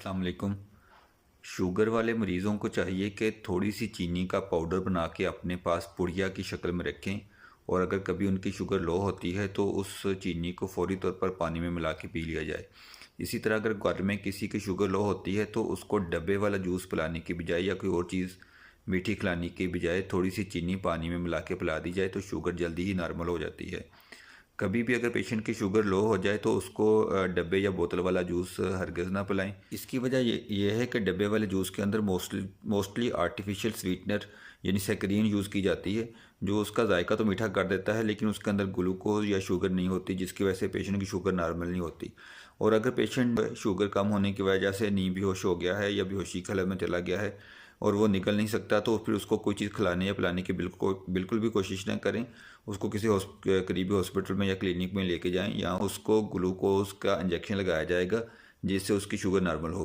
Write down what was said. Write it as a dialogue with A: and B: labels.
A: अस्सलाम वालेकुम। शुगर वाले मरीज़ों को चाहिए कि थोड़ी सी चीनी का पाउडर बना के अपने पास पुड़िया की शक्ल में रखें, और अगर कभी उनकी शुगर लो होती है तो उस चीनी को फ़ौरी तौर पर पानी में मिला के पी लिया जाए। इसी तरह अगर घर में किसी की शुगर लो होती है तो उसको डब्बे वाला जूस पिलाने की बजाय या कोई और चीज़ मीठी खिलाने की बजाय थोड़ी सी चीनी पानी में मिला के पिला दी जाए तो शुगर जल्दी ही नॉर्मल हो जाती है। कभी भी अगर पेशेंट की शुगर लो हो जाए तो उसको डब्बे या बोतल वाला जूस हरगिज़ ना पिलाएं। इसकी वजह ये है कि डब्बे वाले जूस के अंदर मोस्टली आर्टिफिशियल स्वीटनर यानी सैकरीन यूज़ की जाती है, जो उसका जायका तो मीठा कर देता है लेकिन उसके अंदर ग्लूकोज या शुगर नहीं होती, जिसकी वजह से पेशेंट की शुगर नॉर्मल नहीं होती। और अगर पेशेंट शुगर कम होने की वजह से नींद बेहोश हो गया है या बेहोशी की हालत में चला गया है और वो निकल नहीं सकता, तो फिर उसको कोई चीज़ खिलाने या पिलाने की बिल्कुल भी कोशिश ना करें। उसको किसी करीबी हॉस्पिटल में या क्लिनिक में लेके जाएं, या उसको ग्लूकोज का इंजेक्शन लगाया जाएगा जिससे उसकी शुगर नॉर्मल होगी।